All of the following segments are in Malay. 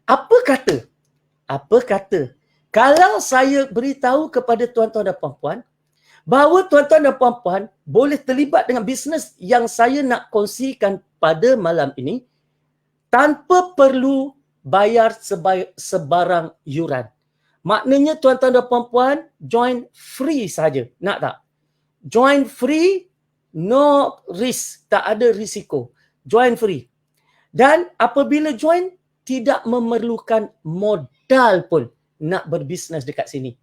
Apa kata? Apa kata? Kalau saya beritahu kepada tuan-tuan dan puan-puan bahawa tuan-tuan dan puan-puan boleh terlibat dengan bisnes yang saya nak kongsikan pada malam ini tanpa perlu bayar sebarang yuran. Maknanya tuan-tuan dan puan-puan join free saja. Nak tak? Join free, no risk. Tak ada risiko. Join free. Dan apabila join, tidak memerlukan modal pun nak berbisnes dekat sini.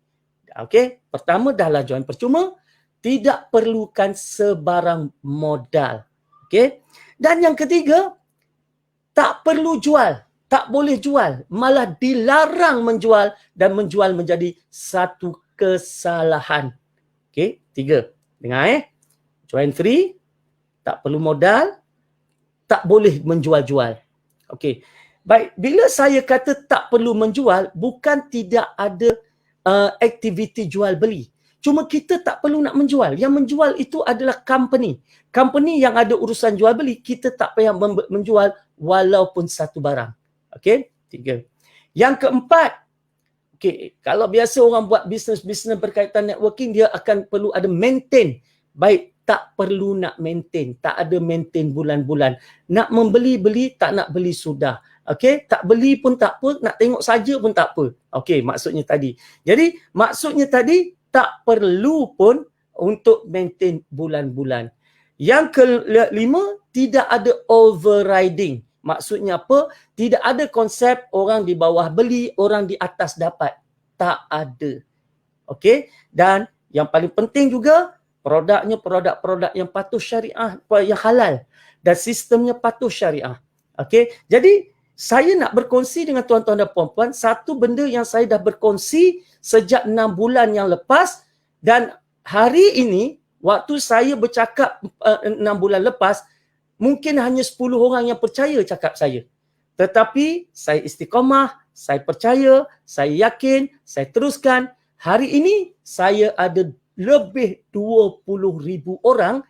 Okey, pertama dahlah join percuma, tidak perlukan sebarang modal. Okey. Dan yang ketiga, tak perlu jual, tak boleh jual, malah dilarang menjual dan menjual menjadi satu kesalahan. Okey, 3. Dengar join free, tak perlu modal, tak boleh menjual-jual. Okey. Baik, bila saya kata tak perlu menjual, bukan tidak ada aktiviti jual beli. Cuma kita tak perlu nak menjual. Yang menjual itu adalah company. Company yang ada urusan jual beli, kita tak payah menjual walaupun satu barang. Okey? 3. Yang keempat, okey, kalau biasa orang buat bisnes-bisnes berkaitan networking, dia akan perlu ada maintain. Baik, tak perlu nak maintain. Tak ada maintain bulan-bulan. Nak membeli-beli, tak nak beli sudah. Okey, tak beli pun tak apa, nak tengok saja pun tak apa. Okey, maksudnya tadi. Jadi, maksudnya tadi tak perlu pun untuk maintain bulan-bulan. Yang kelima, tidak ada overriding. Maksudnya apa? Tidak ada konsep orang di bawah beli, orang di atas dapat. Tak ada. Okey, dan yang paling penting juga, produknya produk-produk yang patuh syariah, yang halal, dan sistemnya patuh syariah. Okey, jadi saya nak berkongsi dengan tuan-tuan dan puan-puan satu benda yang saya dah berkongsi sejak 6 bulan yang lepas, dan hari ini waktu saya bercakap 6 bulan lepas, mungkin hanya 10 orang yang percaya cakap saya. Tetapi saya istiqamah, saya percaya, saya yakin, saya teruskan. Hari ini saya ada lebih 20,000 orang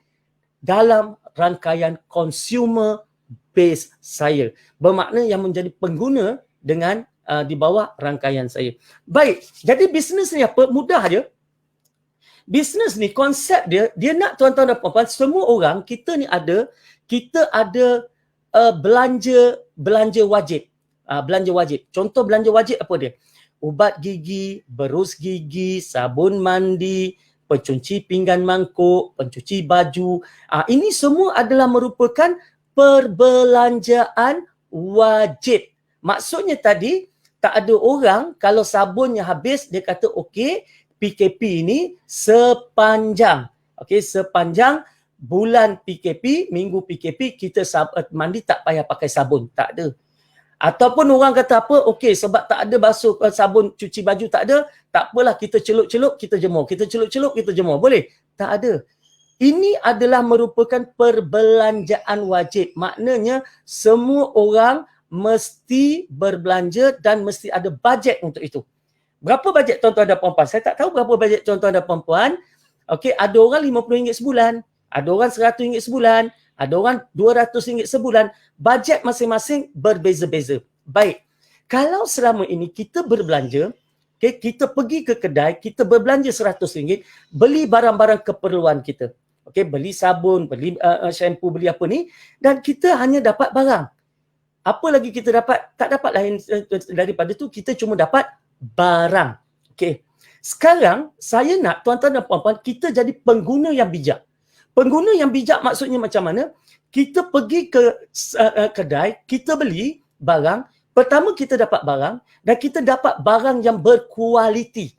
dalam rangkaian consumer base saya. Bermakna yang menjadi pengguna dengan di bawah rangkaian saya. Baik, jadi bisnes ni apa? Mudah je. Bisnes ni konsep dia nak tuan-tuan dan puan-puan, semua orang kita ada belanja wajib. Belanja wajib. Contoh belanja wajib apa dia? Ubat gigi, berus gigi, sabun mandi, pencuci pinggan mangkuk, pencuci baju. Ini semua adalah merupakan perbelanjaan wajib. Maksudnya tadi, tak ada orang kalau sabunnya habis, dia kata okey, PKP ini sepanjang bulan PKP, minggu PKP, kita mandi tak payah pakai sabun. Tak ada. Ataupun orang kata apa, okey sebab tak ada basuh sabun cuci baju, tak ada, tak apalah kita celup-celup, kita jemur. Kita celup-celup, kita jemur. Boleh? Tak ada. Ini adalah merupakan perbelanjaan wajib. Maknanya semua orang mesti berbelanja dan mesti ada bajet untuk itu. Berapa bajet tuan-tuan dan puan-puan? Saya tak tahu berapa bajet tuan-tuan dan puan-puan. Okey, ada orang RM50 sebulan, ada orang RM100 sebulan, ada orang RM200 sebulan. Bajet masing-masing berbeza-beza. Baik. Kalau selama ini kita berbelanja, okay, kita pergi ke kedai, kita berbelanja RM100, beli barang-barang keperluan kita. Okey, beli sabun, beli shampoo, beli apa ni, dan kita hanya dapat barang. Apa lagi kita dapat? Tak dapat lain daripada tu, kita cuma dapat barang. Okey. Sekarang saya nak tuan-tuan dan puan-puan kita jadi pengguna yang bijak. Pengguna yang bijak maksudnya macam mana? Kita pergi ke kedai, kita beli barang, pertama kita dapat barang dan kita dapat barang yang berkualiti.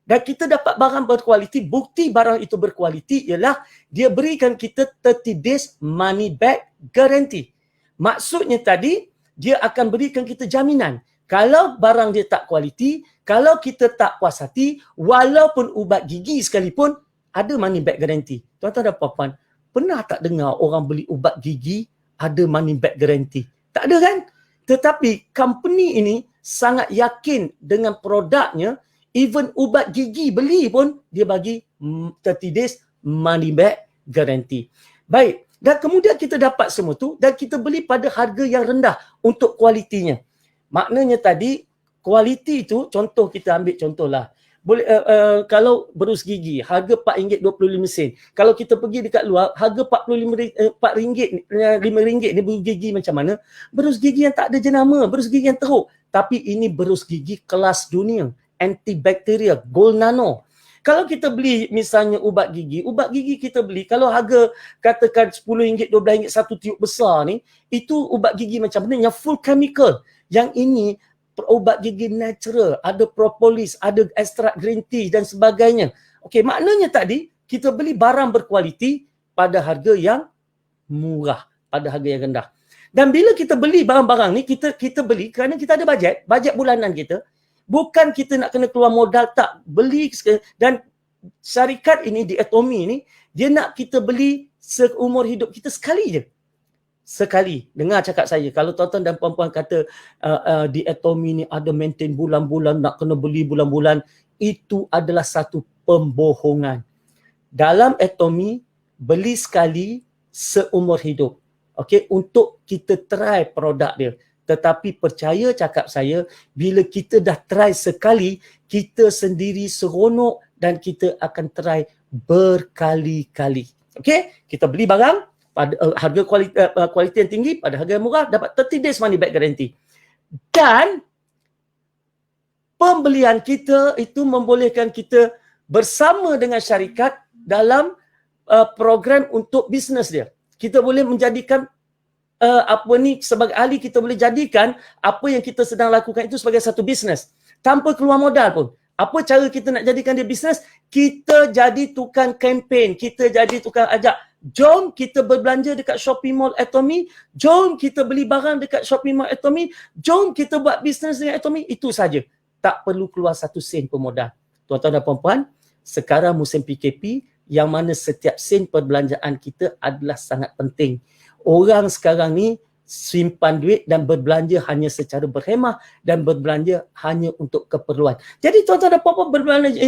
Dan kita dapat barang berkualiti, bukti barang itu berkualiti ialah dia berikan kita 30 days money back guarantee. Maksudnya tadi, dia akan berikan kita jaminan. Kalau barang dia tak kualiti, kalau kita tak puas hati, walaupun ubat gigi sekalipun, ada money back guarantee. Tuan-tuan dan puan-puan, pernah tak dengar orang beli ubat gigi ada money back guarantee? Tak ada kan? Tetapi company ini sangat yakin dengan produknya. Even ubat gigi beli pun dia bagi 30 days money back guarantee. Baik, dan kemudian kita dapat semua tu dan kita beli pada harga yang rendah untuk kualitinya. Maknanya tadi kualiti tu, contoh kita ambil contohlah. Boleh kalau berus gigi harga RM4.25. Kalau kita pergi dekat luar harga RM4 RM5 ni berus gigi macam mana? Berus gigi yang tak ada jenama, berus gigi yang teruk. Tapi ini berus gigi kelas dunia, antibakteria, gold nano. Kalau kita beli misalnya ubat gigi kita beli kalau harga katakan RM10, RM12 satu tiup besar ni, itu ubat gigi macam mana yang full chemical. Yang ini ubat gigi natural, ada propolis, ada ekstrak green tea dan sebagainya. Okey, maknanya tadi kita beli barang berkualiti pada harga yang murah, pada harga yang rendah. Dan bila kita beli barang-barang ni, kita beli kerana kita ada bajet bulanan kita. Bukan kita nak kena keluar modal, tak. Beli, dan syarikat ini di Atomy ni, dia nak kita beli seumur hidup kita sekali je. Sekali. Dengar cakap saya, kalau tuan-tuan dan puan-puan kata di Atomy ni ada maintain bulan-bulan, nak kena beli bulan-bulan, itu adalah satu pembohongan. Dalam Atomy, beli sekali seumur hidup. Okey, untuk kita try produk dia. Tetapi percaya cakap saya, bila kita dah try sekali, kita sendiri seronok dan kita akan try berkali-kali. Okey, kita beli barang pada harga kualiti yang tinggi pada harga yang murah, dapat 30 days money back guarantee. Dan pembelian kita itu membolehkan kita bersama dengan syarikat dalam program untuk bisnes dia. Kita boleh menjadikan sebagai ahli, kita boleh jadikan apa yang kita sedang lakukan itu sebagai satu bisnes tanpa keluar modal pun. Apa cara kita nak jadikan dia bisnes? Kita jadi tukang campaign, kita jadi tukang ajak, jom kita berbelanja dekat shopping mall Atomy, jom kita beli barang dekat shopping mall Atomy, jom kita buat bisnes dengan Atomy. Itu saja, tak perlu keluar satu sen pun modal. Tuan-tuan dan puan-puan, sekarang musim PKP yang mana setiap sen perbelanjaan kita adalah sangat penting. Orang sekarang ni simpan duit dan berbelanja hanya secara berhemah dan berbelanja hanya untuk keperluan. Jadi tuan-tuan dan puan-puan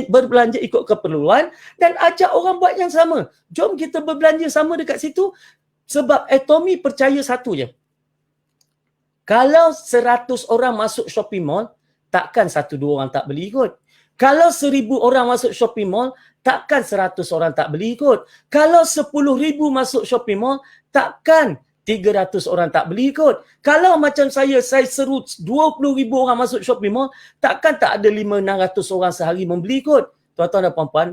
berbelanja ikut keperluan dan ajak orang buat yang sama. Jom kita berbelanja sama dekat situ, sebab Atomy percaya satu je. Kalau 100 orang masuk shopping mall, takkan 1-2 orang tak beli ikut. Kalau 1000 orang masuk shopping mall, takkan 100 orang tak beli ikut. Kalau 10,000 masuk shopping mall, takkan 300 orang tak beli ikut. Kalau macam saya seru 20,000 orang masuk shopping mall, takkan tak ada 500-600 orang sehari membeli ikut. Tuan-tuan dan puan-puan,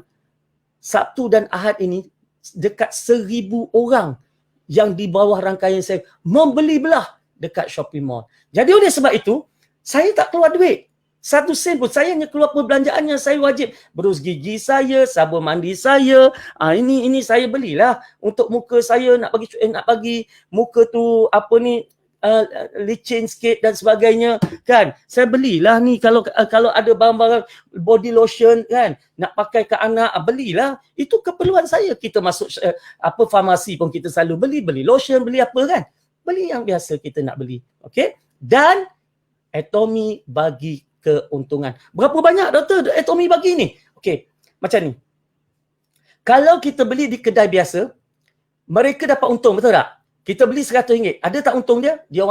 Sabtu dan Ahad ini dekat 1,000 orang yang di bawah rangkaian saya membeli belah dekat shopping mall. Jadi oleh sebab itu, saya tak keluar duit. 1 sen pun, saya hanya keluar perbelanjaan yang saya wajib. Berus gigi saya, sabun mandi saya, ini saya belilah untuk muka saya, nak bagi muka tu licin sikit dan sebagainya kan. Saya belilah ni, kalau ada barang-barang body lotion kan, nak pakai ke anak, belilah. Itu keperluan saya. Kita masuk farmasi pun kita selalu beli lotion, beli apa kan. Beli yang biasa kita nak beli. Okey? Dan Atomy bagi keuntungan. Berapa banyak doktor Atomy bagi ni? Okey, macam ni. Kalau kita beli di kedai biasa, mereka dapat untung, betul tak? Kita beli RM100, ada tak untung dia? Dia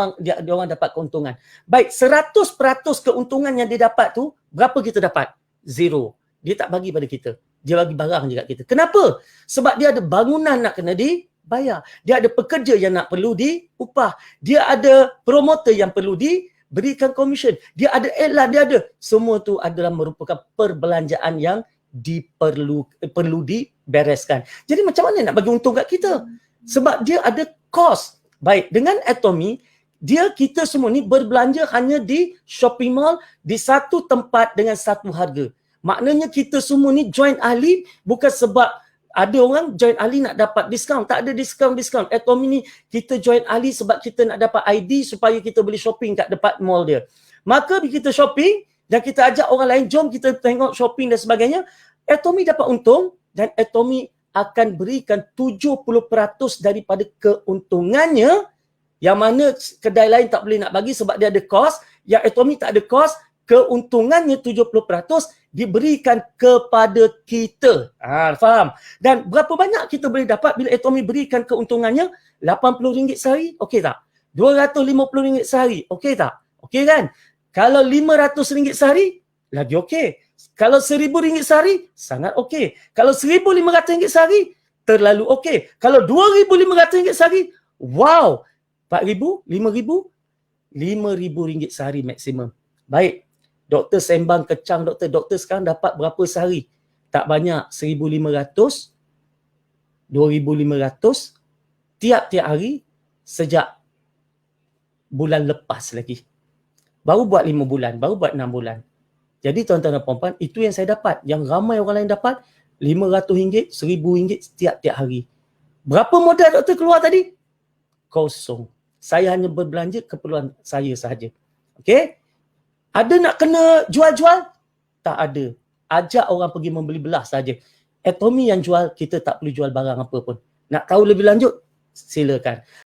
orang dapat keuntungan. Baik, 100% keuntungan yang dia dapat tu, berapa kita dapat? Zero. Dia tak bagi pada kita. Dia bagi barang je kat kita. Kenapa? Sebab dia ada bangunan nak kena dibayar. Dia ada pekerja yang nak perlu diupah. Dia ada promoter yang perlu berikan komisen. Dia ada iklan, dia ada. Semua tu adalah merupakan perbelanjaan yang perlu dibereskan. Jadi macam mana nak bagi untung kat kita? Sebab dia ada kos. Baik, dengan Atomy, kita semua ni berbelanja hanya di shopping mall, di satu tempat dengan satu harga. Maknanya kita semua ni join ahli bukan sebab ada orang join ahli nak dapat diskaun. Tak ada diskaun. Atomy ni kita join ahli sebab kita nak dapat ID supaya kita boleh shopping kat depan mall dia. Maka bila kita shopping dan kita ajak orang lain, jom kita tengok shopping dan sebagainya, Atomy dapat untung dan Atomy akan berikan 70% daripada keuntungannya, yang mana kedai lain tak boleh nak bagi sebab dia ada kos. Yang Atomy tak ada kos, keuntungannya 70% diberikan kepada kita. Faham? Dan berapa banyak kita boleh dapat bila Atomy berikan keuntungannya? RM80 sehari, okey tak? RM250 sehari, okey tak? Okey kan? Kalau RM500 sehari, lagi okey. Kalau RM1,000 sehari, sangat okey. Kalau RM1,500 sehari, terlalu okey. Kalau RM2,500 sehari, wow. RM4,000, RM5,000, RM5,000 sehari maksimum. Baik. Doktor sembang kecang doktor sekarang dapat berapa sehari? Tak banyak, RM1,500, RM2,500 tiap-tiap hari sejak bulan lepas lagi. Baru buat 5 bulan, baru buat 6 bulan. Jadi tuan-tuan dan puan-puan, itu yang saya dapat. Yang ramai orang lain dapat, RM500, RM1,000 tiap-tiap hari. Berapa modal doktor keluar tadi? Kosong. Saya hanya berbelanja keperluan saya sahaja. Okey? Ada nak kena jual-jual? Tak ada. Ajak orang pergi membeli belah saja. Atomy yang jual, kita tak perlu jual barang apa pun. Nak tahu lebih lanjut? Silakan.